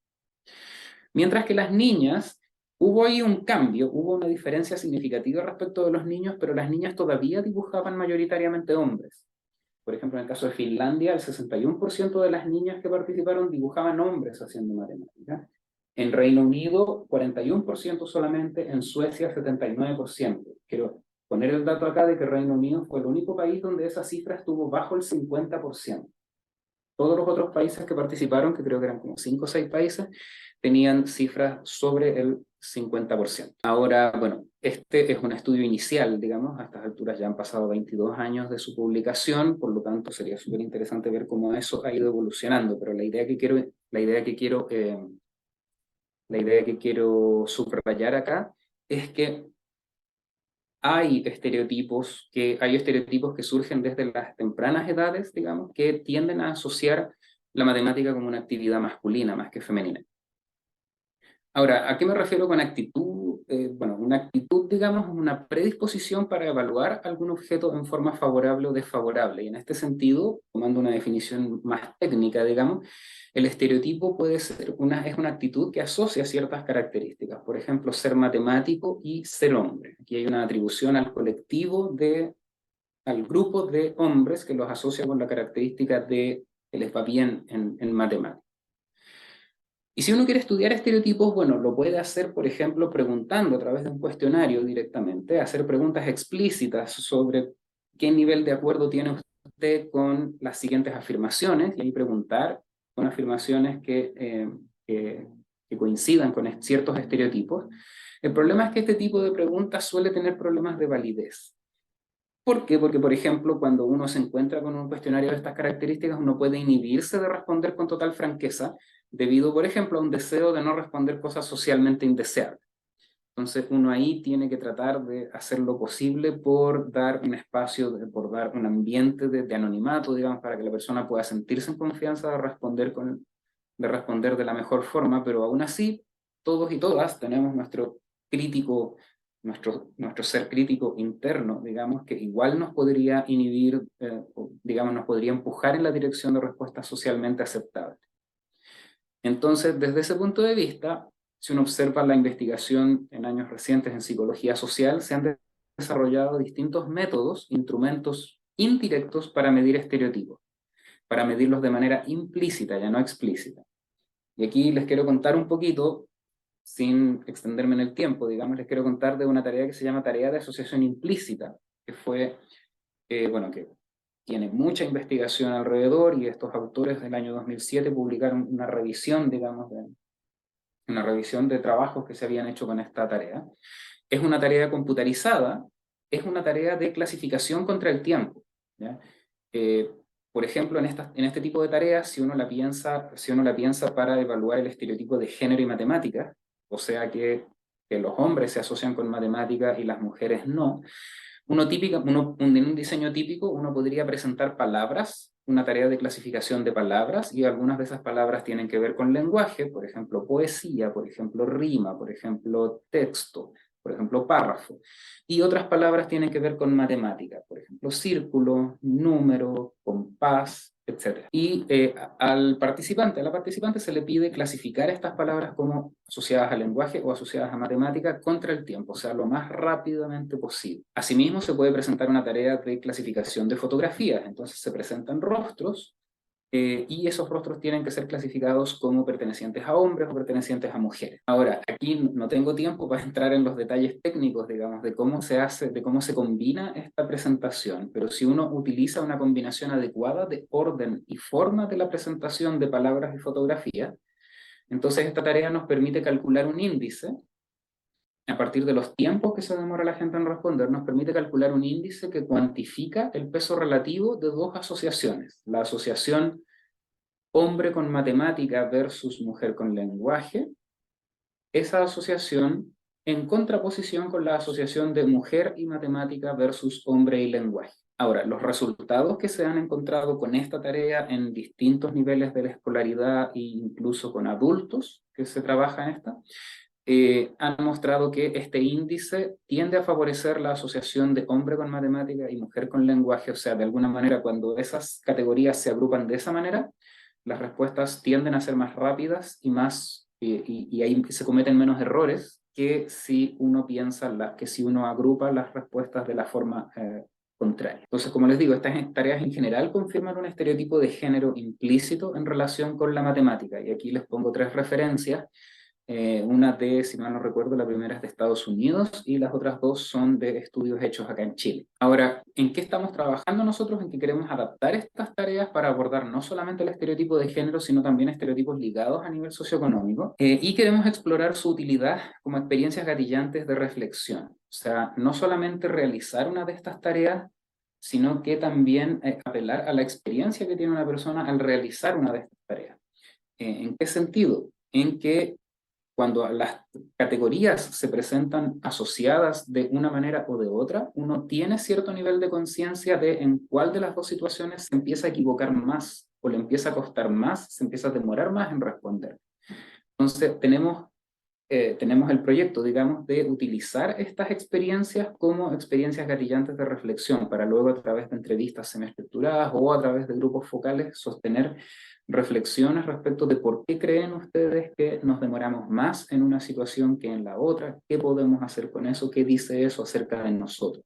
Mientras que las niñas, hubo ahí un cambio, hubo una diferencia significativa respecto de los niños, pero las niñas todavía dibujaban mayoritariamente hombres. Por ejemplo, en el caso de Finlandia, el 61% de las niñas que participaron dibujaban hombres haciendo matemáticas. En Reino Unido, 41% solamente. En Suecia, 79%. Quiero poner el dato acá de que Reino Unido fue el único país donde esa cifra estuvo bajo el 50%. Todos los otros países que participaron, que creo que eran como 5 o 6 países, tenían cifras sobre el 50%. Ahora, bueno, este es un estudio inicial, digamos, a estas alturas ya han pasado 22 años de su publicación, por lo tanto sería súper interesante ver cómo eso ha ido evolucionando, pero la idea que quiero subrayar acá es que hay estereotipos que surgen desde las tempranas edades, digamos, que tienden a asociar la matemática como una actividad masculina más que femenina. Ahora, ¿a qué me refiero con actitud? Bueno, una actitud, digamos, es una predisposición para evaluar algún objeto en forma favorable o desfavorable. Y en este sentido, tomando una definición más técnica, digamos, el estereotipo es una actitud que asocia ciertas características. Por ejemplo, ser matemático y ser hombre. Aquí hay una atribución al al grupo de hombres que los asocia con la característica de que les va bien en matemáticas. Y si uno quiere estudiar estereotipos, bueno, lo puede hacer, por ejemplo, preguntando a través de un cuestionario directamente, hacer preguntas explícitas sobre qué nivel de acuerdo tiene usted con las siguientes afirmaciones, y ahí preguntar con afirmaciones que coincidan con ciertos estereotipos. El problema es que este tipo de preguntas suele tener problemas de validez. ¿Por qué? Porque, por ejemplo, cuando uno se encuentra con un cuestionario de estas características, uno puede inhibirse de responder con total franqueza, debido, por ejemplo, a un deseo de no responder cosas socialmente indeseables. Entonces, uno ahí tiene que tratar de hacer lo posible por dar un espacio, por dar un ambiente de anonimato, digamos, para que la persona pueda sentirse en confianza de responder de la mejor forma, pero aún así, todos y todas tenemos nuestro ser crítico interno, digamos, que igual nos podría inhibir, digamos, nos podría empujar en la dirección de respuestas socialmente aceptables. Entonces, desde ese punto de vista, si uno observa la investigación en años recientes en psicología social, se han desarrollado distintos métodos, instrumentos indirectos para medir estereotipos, para medirlos de manera implícita, ya no explícita. Y aquí les quiero contar un poquito, sin extenderme en el tiempo, digamos, les quiero contar de una tarea que se llama tarea de asociación implícita, que fue, que tiene mucha investigación alrededor, y estos autores del año 2007 publicaron una revisión, digamos, una revisión de trabajos que se habían hecho con esta tarea. Es una tarea computarizada, es una tarea de clasificación contra el tiempo, ¿ya? Eh, por ejemplo, en este tipo de tareas, si uno la piensa para evaluar el estereotipo de género y matemáticas, o sea que los hombres se asocian con matemáticas y las mujeres no, en un diseño típico uno podría presentar palabras, una tarea de clasificación de palabras, y algunas de esas palabras tienen que ver con lenguaje, por ejemplo poesía, por ejemplo rima, por ejemplo texto, por ejemplo párrafo, y otras palabras tienen que ver con matemática, por ejemplo círculo, número, compás, etc. Y a la participante se le pide clasificar estas palabras como asociadas al lenguaje o asociadas a matemática contra el tiempo, o sea, lo más rápidamente posible. Asimismo, se puede presentar una tarea de clasificación de fotografías, entonces se presentan rostros y esos rostros tienen que ser clasificados como pertenecientes a hombres o pertenecientes a mujeres. Ahora, aquí no tengo tiempo para entrar en los detalles técnicos, digamos, de cómo se hace, de cómo se combina esta presentación, pero si uno utiliza una combinación adecuada de orden y forma de la presentación de palabras y fotografías, entonces esta tarea nos permite calcular un índice a partir de los tiempos que se demora la gente en responder, nos permite calcular un índice que cuantifica el peso relativo de dos asociaciones. La asociación hombre con matemática versus mujer con lenguaje, esa asociación en contraposición con la asociación de mujer y matemática versus hombre y lenguaje. Ahora, los resultados que se han encontrado con esta tarea en distintos niveles de la escolaridad e incluso con adultos que se trabaja en esta, han mostrado que este índice tiende a favorecer la asociación de hombre con matemática y mujer con lenguaje, o sea, de alguna manera cuando esas categorías se agrupan de esa manera, las respuestas tienden a ser más rápidas y ahí se cometen menos errores que si uno que si uno agrupa las respuestas de la forma contraria. Entonces, como les digo, estas tareas en general confirman un estereotipo de género implícito en relación con la matemática, y aquí les pongo tres referencias. Una de, si mal no recuerdo, la primera es de Estados Unidos y las otras dos son de estudios hechos acá en Chile. Ahora, ¿en qué estamos trabajando nosotros? En que queremos adaptar estas tareas para abordar no solamente el estereotipo de género, sino también estereotipos ligados a nivel socioeconómico, y queremos explorar su utilidad como experiencias gatillantes de reflexión. O sea, no solamente realizar una de estas tareas, sino que también apelar a la experiencia que tiene una persona al realizar una de estas tareas. ¿En qué sentido? En que cuando las categorías se presentan asociadas de una manera o de otra, uno tiene cierto nivel de conciencia de en cuál de las dos situaciones se empieza a equivocar más o le empieza a costar más, se empieza a demorar más en responder. Entonces tenemos el proyecto, digamos, de utilizar estas experiencias como experiencias gatillantes de reflexión para luego a través de entrevistas semiestructuradas o a través de grupos focales sostener reflexiones respecto de por qué creen ustedes que nos demoramos más en una situación que en la otra, qué podemos hacer con eso, qué dice eso acerca de nosotros.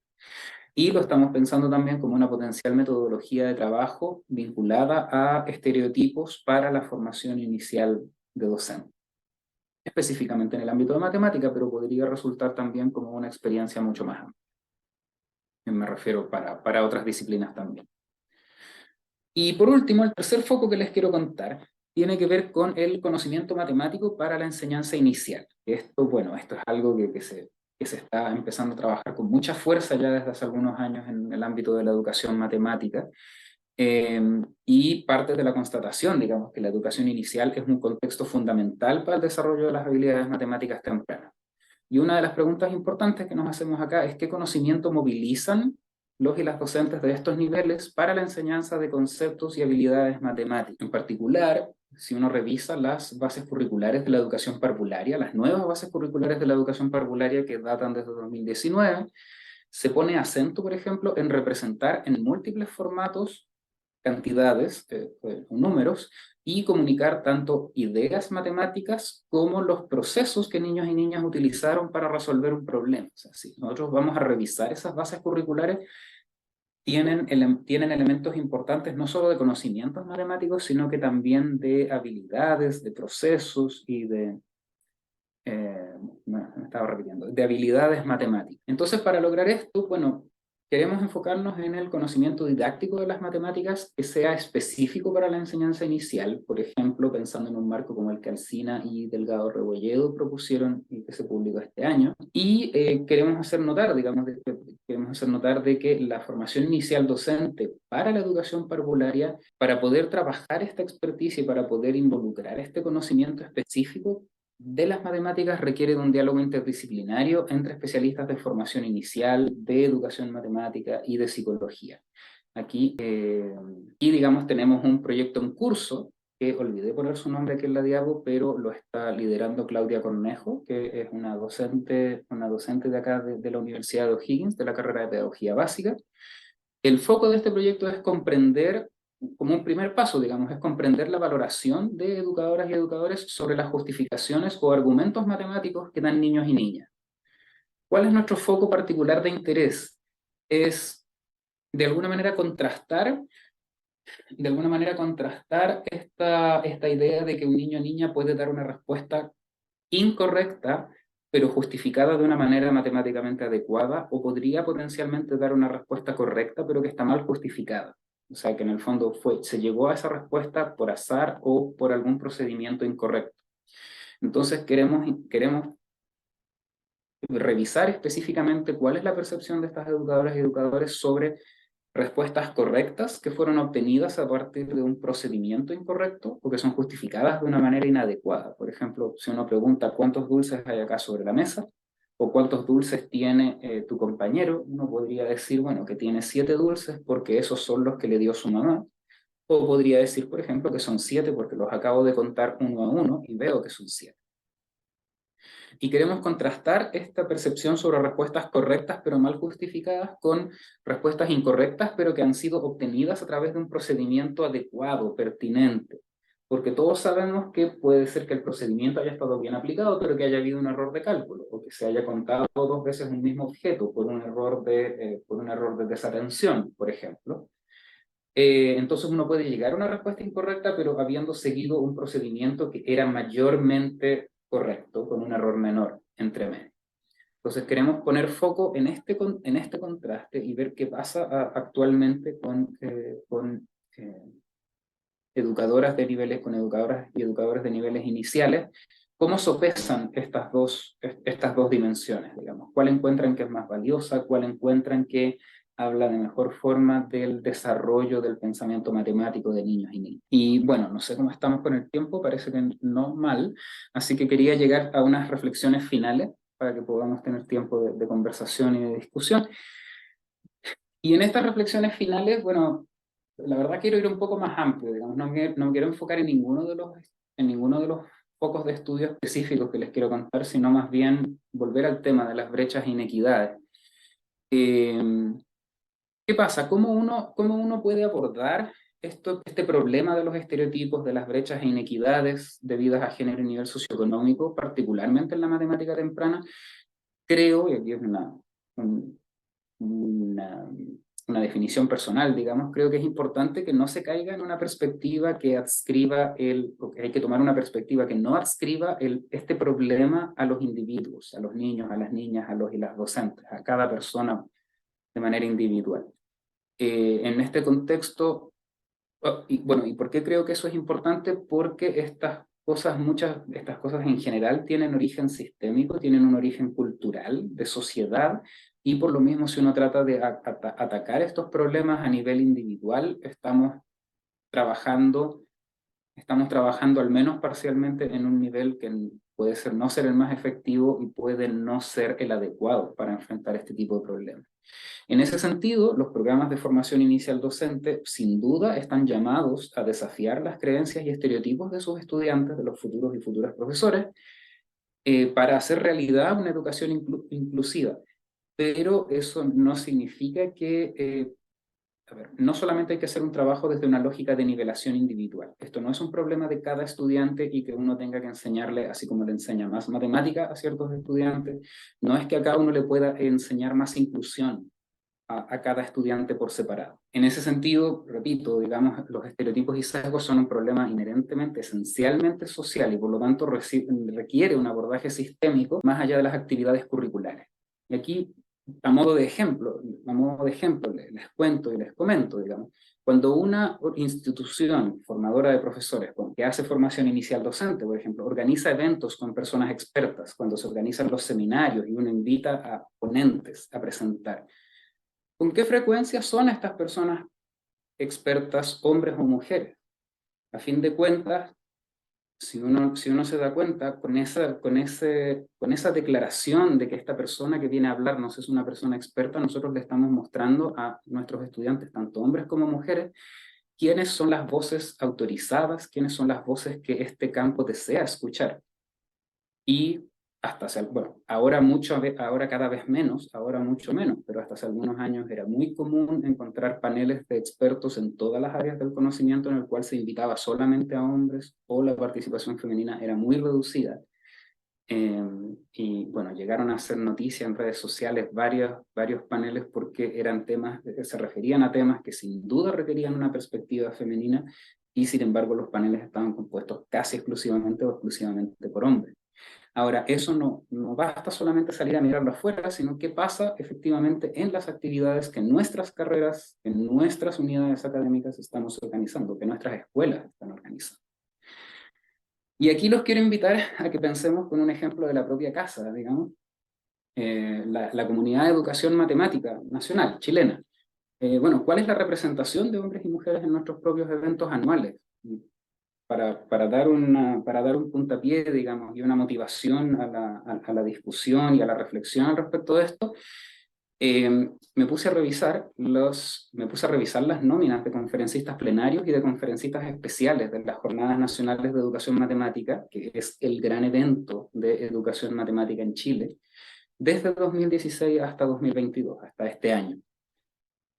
Y lo estamos pensando también como una potencial metodología de trabajo vinculada a estereotipos para la formación inicial de docente, específicamente en el ámbito de matemática, pero podría resultar también como una experiencia mucho más amplia. Me refiero para otras disciplinas también. Y por último, el tercer foco que les quiero contar tiene que ver con el conocimiento matemático para la enseñanza inicial. Esto es algo que se está empezando a trabajar con mucha fuerza ya desde hace algunos años en el ámbito de la educación matemática. Y parte de la constatación, digamos, que la educación inicial es un contexto fundamental para el desarrollo de las habilidades matemáticas tempranas. Y una de las preguntas importantes que nos hacemos acá es qué conocimiento movilizan los y las docentes de estos niveles para la enseñanza de conceptos y habilidades matemáticas. En particular, si uno revisa las bases curriculares de la educación parvularia, las nuevas bases curriculares de la educación parvularia que datan desde 2019, se pone acento, por ejemplo, en representar en múltiples formatos cantidades, números, y comunicar tanto ideas matemáticas como los procesos que niños y niñas utilizaron para resolver un problema. O sea, si nosotros vamos a revisar esas bases curriculares, tienen elementos importantes no solo de conocimientos matemáticos, sino que también de habilidades, de procesos y me estaba repitiendo, de habilidades matemáticas. Entonces, para lograr esto, bueno, queremos enfocarnos en el conocimiento didáctico de las matemáticas que sea específico para la enseñanza inicial, por ejemplo, pensando en un marco como el que Alsina y Delgado Rebolledo propusieron y que se publicó este año. Y queremos hacer notar, de que la formación inicial docente para la educación parvularia, para poder trabajar esta experticia y para poder involucrar este conocimiento específico de las matemáticas, requiere de un diálogo interdisciplinario entre especialistas de formación inicial, de educación matemática y de psicología. Aquí, digamos, tenemos un proyecto en curso, que olvidé poner su nombre aquí en la diapo, pero lo está liderando Claudia Cornejo, que es una docente de acá de la Universidad de O'Higgins, de la carrera de Pedagogía Básica. El foco de este proyecto es comprender, como un primer paso, digamos, es comprender la valoración de educadoras y educadores sobre las justificaciones o argumentos matemáticos que dan niños y niñas. ¿Cuál es nuestro foco particular de interés? Es, de alguna manera, contrastar esta idea de que un niño o niña puede dar una respuesta incorrecta, pero justificada de una manera matemáticamente adecuada, o podría potencialmente dar una respuesta correcta, pero que está mal justificada. O sea, que en el fondo se llegó a esa respuesta por azar o por algún procedimiento incorrecto. Entonces queremos revisar específicamente cuál es la percepción de estas educadoras y educadores sobre respuestas correctas que fueron obtenidas a partir de un procedimiento incorrecto o que son justificadas de una manera inadecuada. Por ejemplo, si uno pregunta cuántos dulces hay acá sobre la mesa o cuántos dulces tiene tu compañero, uno podría decir, bueno, que tiene 7 dulces porque esos son los que le dio su mamá. O podría decir, por ejemplo, que son 7 porque los acabo de contar uno a uno y veo que son 7. Y queremos contrastar esta percepción sobre respuestas correctas pero mal justificadas con respuestas incorrectas pero que han sido obtenidas a través de un procedimiento adecuado, pertinente. Porque todos sabemos que puede ser que el procedimiento haya estado bien aplicado, pero que haya habido un error de cálculo, o que se haya contado 2 veces un mismo objeto por un error de desatención, por ejemplo. Entonces uno puede llegar a una respuesta incorrecta, pero habiendo seguido un procedimiento que era mayormente correcto, con un error menor entre medio. Entonces queremos poner foco en este contraste y ver qué pasa actualmente con educadoras y educadores de niveles iniciales, cómo sopesan estas dos dimensiones, digamos. ¿Cuál encuentran que es más valiosa? ¿Cuál encuentran que habla de mejor forma del desarrollo del pensamiento matemático de niños y niñas? Y bueno, no sé cómo estamos con el tiempo, parece que no mal, así que quería llegar a unas reflexiones finales para que podamos tener tiempo de conversación y de discusión. Y en estas reflexiones finales, bueno, la verdad quiero ir un poco más amplio, digamos, no me quiero enfocar en ninguno de los focos de estudio específicos que les quiero contar, sino más bien volver al tema de las brechas e inequidades. ¿Qué pasa? ¿Cómo uno puede abordar este problema de los estereotipos, de las brechas e inequidades debidas a género y nivel socioeconómico, particularmente en la matemática temprana? Creo, y aquí es una, una definición personal, digamos, creo que es importante que no se caiga en una perspectiva que adscriba porque hay que tomar una perspectiva que no adscriba este problema a los individuos, a los niños, a las niñas, a los y las docentes, a cada persona de manera individual. En este contexto, ¿y por qué creo que eso es importante? Porque estas cosas en general tienen origen sistémico, tienen un origen cultural, de sociedad, y por lo mismo si uno trata de atacar estos problemas a nivel individual, trabajando estamos trabajando al menos parcialmente en un nivel que puede no ser el más efectivo y puede no ser el adecuado para enfrentar este tipo de problemas. En ese sentido, los programas de formación inicial docente sin duda están llamados a desafiar las creencias y estereotipos de sus estudiantes, de los futuros y futuras profesores, para hacer realidad una educación inclusiva. Pero eso no significa que no solamente hay que hacer un trabajo desde una lógica de nivelación individual. Esto no es un problema de cada estudiante y que uno tenga que enseñarle, así como le enseña más matemática a ciertos estudiantes, no es que a cada uno le pueda enseñar más inclusión a cada estudiante por separado. En ese sentido, repito, digamos, los estereotipos y sesgos son un problema inherentemente, esencialmente social y por lo tanto requiere un abordaje sistémico más allá de las actividades curriculares. Y aquí a modo de ejemplo, les cuento y les comento, digamos, cuando una institución formadora de profesores, que hace formación inicial docente, por ejemplo, organiza eventos con personas expertas, cuando se organizan los seminarios y uno invita a ponentes a presentar, ¿con qué frecuencia son estas personas expertas, hombres o mujeres? A fin de cuentas, si uno se da cuenta, con esa declaración de que esta persona que viene a hablarnos es una persona experta, nosotros le estamos mostrando a nuestros estudiantes, tanto hombres como mujeres, quiénes son las voces autorizadas, quiénes son las voces que este campo desea escuchar. Y bueno, ahora cada vez menos, ahora mucho menos, pero hasta hace algunos años era muy común encontrar paneles de expertos en todas las áreas del conocimiento en el cual se invitaba solamente a hombres o la participación femenina era muy reducida. Y bueno, llegaron a hacer noticia en redes sociales varios paneles porque eran temas, se referían a temas que sin duda requerían una perspectiva femenina y sin embargo los paneles estaban compuestos casi exclusivamente o exclusivamente por hombres. Ahora, eso no basta solamente salir a mirarlo afuera, sino qué pasa efectivamente en las actividades que en nuestras carreras, en nuestras unidades académicas estamos organizando, que nuestras escuelas están organizando. Y aquí los quiero invitar a que pensemos con un ejemplo de la propia casa, digamos, la Comunidad de Educación Matemática Nacional, chilena. Bueno, ¿cuál es la representación de hombres y mujeres en nuestros propios eventos anuales? Para dar un puntapié, digamos, y una motivación a la discusión y a la reflexión al respecto de esto, me puse a revisar las nóminas de conferencistas plenarios y de conferencistas especiales de las Jornadas Nacionales de Educación Matemática, que es el gran evento de educación matemática en Chile, desde 2016 hasta 2022, hasta este año.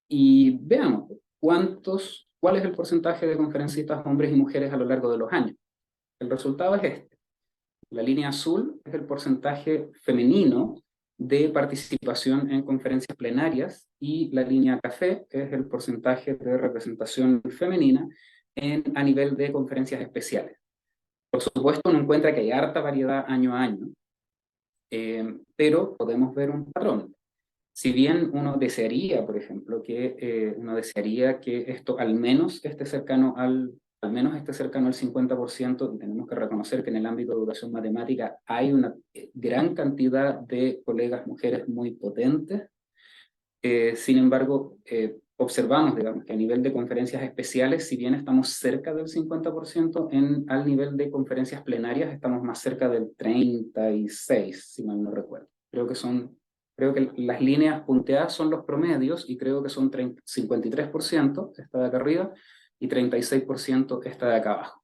Y veamos, ¿cuál es el porcentaje de conferencistas hombres y mujeres a lo largo de los años? El resultado es este. La línea azul es el porcentaje femenino de participación en conferencias plenarias y la línea café es el porcentaje de representación femenina a nivel de conferencias especiales. Por supuesto, uno encuentra que hay harta variedad año a año, pero podemos ver un patrón. Si bien uno desearía, por ejemplo, que esto al menos esté cercano al 50%, y tenemos que reconocer que en el ámbito de educación matemática hay una gran cantidad de colegas mujeres muy potentes. Sin embargo, observamos, digamos, que a nivel de conferencias especiales, si bien estamos cerca del 50%, al nivel de conferencias plenarias estamos más cerca del 36%, si mal no recuerdo. Creo que las líneas punteadas son los promedios y creo que son 53%, esta de acá arriba, y 36% esta de acá abajo.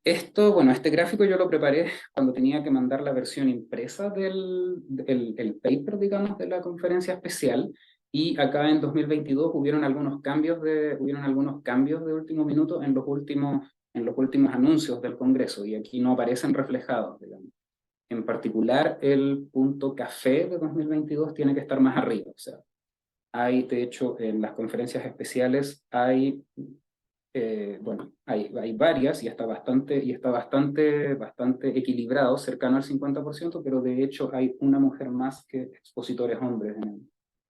Este gráfico yo lo preparé cuando tenía que mandar la versión impresa el paper, digamos, de la conferencia especial, y acá en 2022 hubieron algunos cambios de último minuto en los últimos anuncios del Congreso, y aquí no aparecen reflejados, digamos. En particular, el punto café de 2022 tiene que estar más arriba. O sea, de hecho, en las conferencias especiales hay varias y está bastante equilibrado, cercano al 50%, pero de hecho hay una mujer más que expositores hombres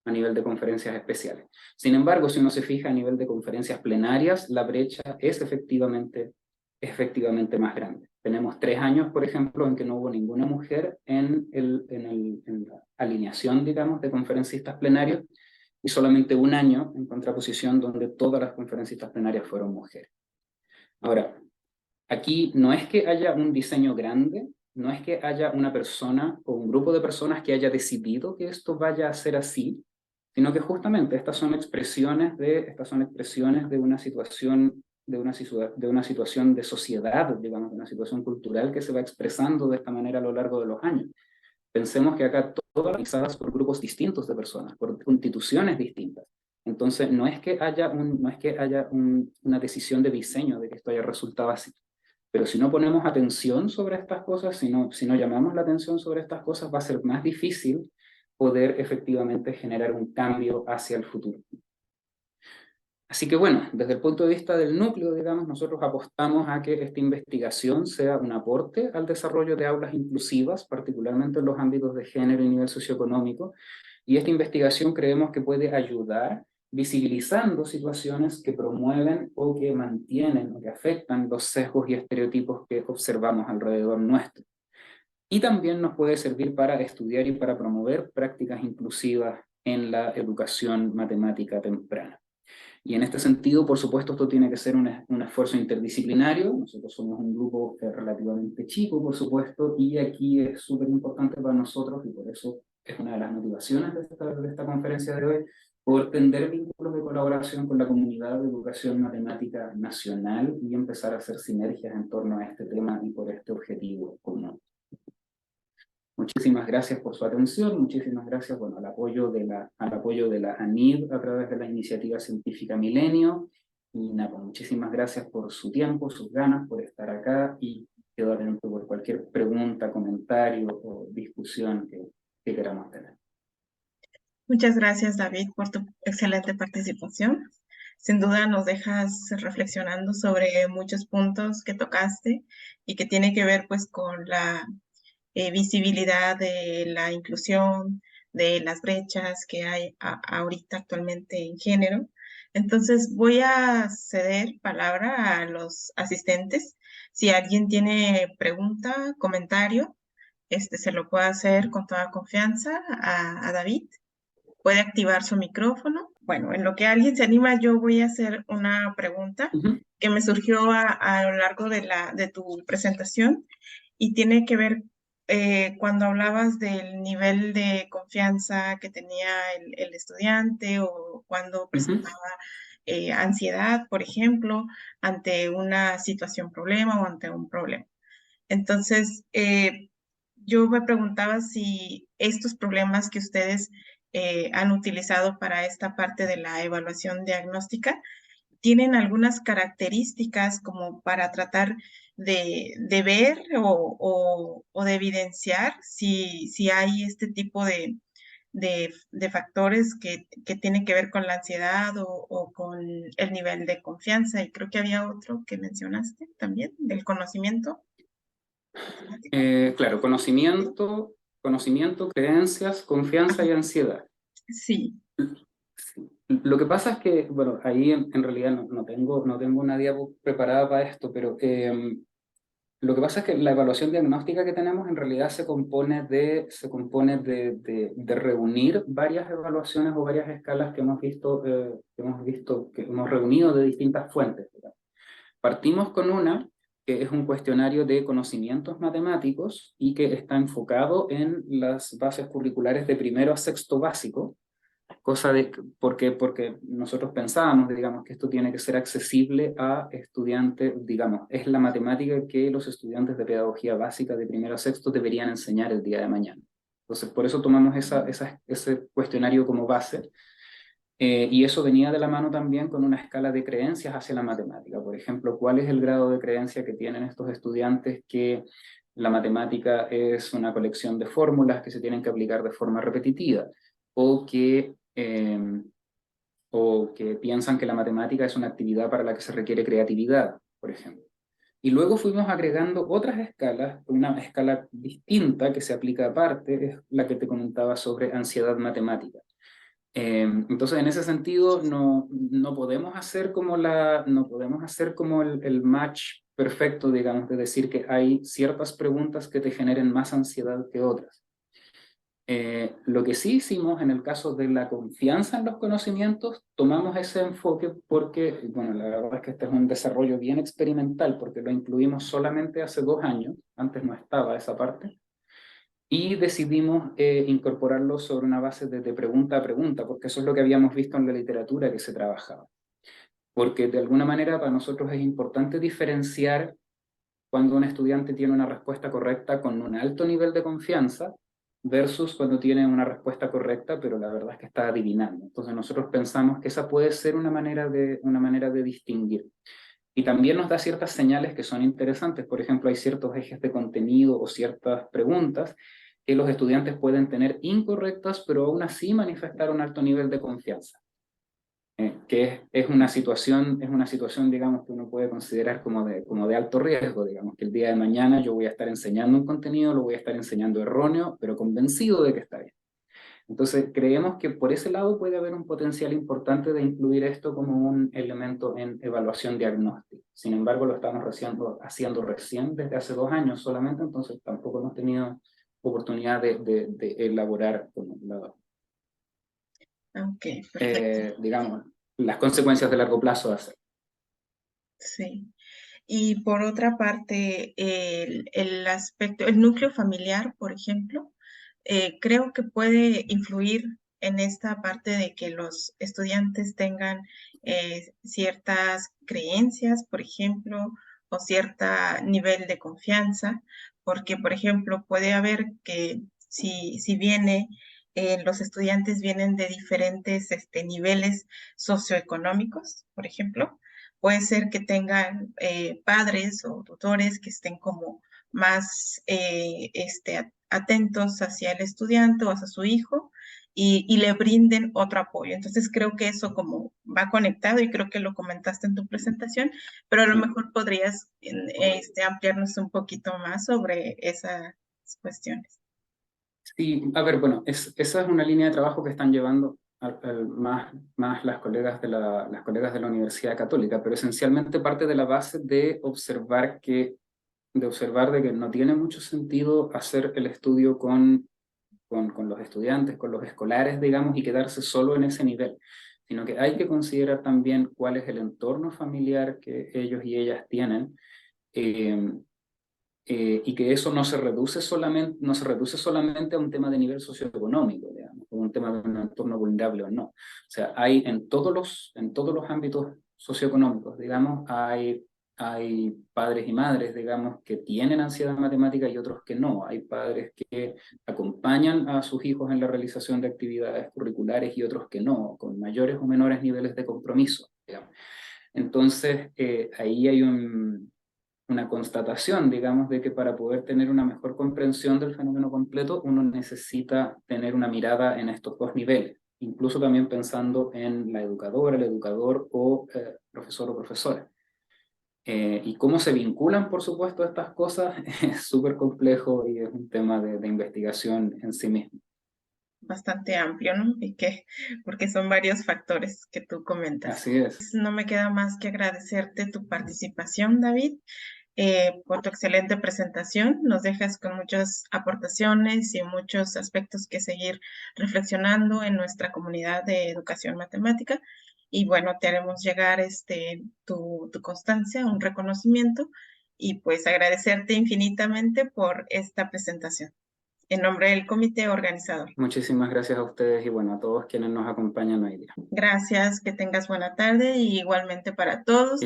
a nivel de conferencias especiales. Sin embargo, si uno se fija a nivel de conferencias plenarias, la brecha es efectivamente más grande. Tenemos 3 años, por ejemplo, en que no hubo ninguna mujer en la alineación, digamos, de conferencistas plenarios, y solamente 1 año en contraposición donde todas las conferencistas plenarias fueron mujeres. Ahora, aquí no es que haya un diseño grande, no es que haya una persona o un grupo de personas que haya decidido que esto vaya a ser así, sino que justamente estas son expresiones de una situación de sociedad, digamos, de una situación cultural que se va expresando de esta manera a lo largo de los años. Pensemos que acá todas organizadas por grupos distintos de personas, por instituciones distintas. Entonces, no es que haya una decisión de diseño de que esto haya resultado así. Pero si no ponemos atención sobre estas cosas, si no llamamos la atención sobre estas cosas, va a ser más difícil poder efectivamente generar un cambio hacia el futuro. Así que bueno, desde el punto de vista del núcleo, digamos, nosotros apostamos a que esta investigación sea un aporte al desarrollo de aulas inclusivas, particularmente en los ámbitos de género y nivel socioeconómico, Y esta investigación creemos que puede ayudar visibilizando situaciones que promueven o que mantienen o que afectan los sesgos y estereotipos que observamos alrededor nuestro. Y también nos puede servir para estudiar y para promover prácticas inclusivas en la educación matemática temprana. Y en este sentido, por supuesto, esto tiene que ser un esfuerzo interdisciplinario. Nosotros somos un grupo relativamente chico, por supuesto, y aquí es súper importante para nosotros, y por eso es una de las motivaciones de esta conferencia de hoy, poder tender vínculos de colaboración con la comunidad de educación matemática nacional y empezar a hacer sinergias en torno a este tema y por este objetivo común. Muchísimas gracias por su atención, muchísimas gracias al apoyo al apoyo de la ANID a través de la Iniciativa Científica Milenio, y nada, pues, muchísimas gracias por su tiempo, sus ganas, por estar acá, y quedo atento por cualquier pregunta, comentario o discusión que queramos tener. Muchas gracias, David, por tu excelente participación. Sin duda nos dejas reflexionando sobre muchos puntos que tocaste y que tiene que ver pues con la visibilidad de la inclusión, de las brechas que hay ahorita actualmente en género. Entonces voy a ceder palabra a los asistentes. Si alguien tiene pregunta, comentario, se lo puede hacer con toda confianza a David. Puede activar su micrófono. Bueno, en lo que alguien se anima, yo voy a hacer una pregunta que me surgió a lo largo de tu presentación y tiene que ver cuando hablabas del nivel de confianza que tenía el estudiante o cuando presentaba ansiedad, por ejemplo, ante una situación problema o ante un problema. Entonces, yo me preguntaba si estos problemas que ustedes han utilizado para esta parte de la evaluación diagnóstica tienen algunas características como para tratar de ver o de evidenciar si hay este tipo de factores que tienen que ver con la ansiedad o con el nivel de confianza. Y creo que había otro que mencionaste también, del conocimiento matemático. Claro, conocimiento, creencias, confianza y ansiedad. Sí, Lo que pasa es que, bueno, ahí en realidad no tengo una diapo preparada para esto, pero lo que pasa es que la evaluación diagnóstica que tenemos en realidad se compone de reunir varias evaluaciones o varias escalas que hemos reunido de distintas fuentes, digamos. Partimos con una que es un cuestionario de conocimientos matemáticos y que está enfocado en las bases curriculares de primero a sexto básico, porque nosotros pensábamos, digamos, que esto tiene que ser accesible a estudiantes, digamos, es la matemática que los estudiantes de pedagogía básica de primero a sexto deberían enseñar el día de mañana. Entonces, por eso tomamos ese cuestionario como base, y eso venía de la mano también con una escala de creencias hacia la matemática. Por ejemplo, ¿cuál es el grado de creencia que tienen estos estudiantes que la matemática es una colección de fórmulas que se tienen que aplicar de forma repetitiva? O que piensan que la matemática es una actividad para la que se requiere creatividad, por ejemplo. Y luego fuimos agregando otras escalas, una escala distinta que se aplica aparte, es la que te comentaba sobre ansiedad matemática. Entonces, en ese sentido, no podemos hacer como el match perfecto, digamos, de decir que hay ciertas preguntas que te generen más ansiedad que otras. Lo que sí hicimos en el caso de la confianza en los conocimientos, tomamos ese enfoque porque, bueno, la verdad es que este es un desarrollo bien experimental porque lo incluimos solamente hace 2 años, antes no estaba esa parte, y decidimos incorporarlo sobre una base de pregunta a pregunta, porque eso es lo que habíamos visto en la literatura que se trabajaba. Porque de alguna manera para nosotros es importante diferenciar cuando un estudiante tiene una respuesta correcta con un alto nivel de confianza versus cuando tiene una respuesta correcta, pero la verdad es que está adivinando. Entonces nosotros pensamos que esa puede ser una manera de distinguir. Y también nos da ciertas señales que son interesantes. Por ejemplo, hay ciertos ejes de contenido o ciertas preguntas que los estudiantes pueden tener incorrectas, pero aún así manifestar un alto nivel de confianza. Que es una situación, digamos, que uno puede considerar como de alto riesgo, digamos, que el día de mañana yo voy a estar enseñando un contenido, lo voy a estar enseñando erróneo, pero convencido de que está bien. Entonces, creemos que por ese lado puede haber un potencial importante de incluir esto como un elemento en evaluación diagnóstica. Sin embargo, lo estamos haciendo recién desde hace 2 años solamente, entonces tampoco hemos tenido oportunidad de elaborar como Ok, perfecto. digamos, las consecuencias de largo plazo de hacer. Sí. Y por otra parte, el aspecto, el núcleo familiar, por ejemplo, creo que puede influir en esta parte de que los estudiantes tengan ciertas creencias, por ejemplo, o cierto nivel de confianza, porque, por ejemplo, puede haber que si viene, los estudiantes vienen de diferentes niveles socioeconómicos, por ejemplo, puede ser que tengan padres o tutores que estén como más atentos hacia el estudiante o hacia su hijo y le brinden otro apoyo. Entonces creo que eso como va conectado y creo que lo comentaste en tu presentación, pero a lo mejor podrías ampliarnos un poquito más sobre esas cuestiones. Sí, a ver, bueno, esa es una línea de trabajo que están llevando más las colegas las colegas de la Universidad Católica, pero esencialmente parte de la base de observar de que no tiene mucho sentido hacer el estudio con los estudiantes, con los escolares, digamos, y quedarse solo en ese nivel, sino que hay que considerar también cuál es el entorno familiar que ellos y ellas tienen. eh, y que eso no se reduce solamente a un tema de nivel socioeconómico, digamos, o un tema de un entorno vulnerable o no. O sea, hay en todos los ámbitos socioeconómicos, digamos, hay padres y madres, digamos, que tienen ansiedad matemática y otros que no. Hay padres que acompañan a sus hijos en la realización de actividades curriculares y otros que no, con mayores o menores niveles de compromiso, digamos. Entonces, ahí hay una constatación, digamos, de que para poder tener una mejor comprensión del fenómeno completo, uno necesita tener una mirada en estos dos niveles, incluso también pensando en la educadora, el educador o profesor o profesora. Y cómo se vinculan, por supuesto, estas cosas es súper complejo y es un tema de investigación en sí mismo. Bastante amplio, ¿no? Porque son varios factores que tú comentas. Así es. No me queda más que agradecerte tu participación, David, por tu excelente presentación. Nos dejas con muchas aportaciones y muchos aspectos que seguir reflexionando en nuestra comunidad de educación matemática. Y bueno, te haremos llegar tu constancia, un reconocimiento, y pues agradecerte infinitamente por esta presentación en nombre del comité organizador. Muchísimas gracias a ustedes y bueno, a todos quienes nos acompañan hoy día. Gracias, que tengas buena tarde y igualmente para todos.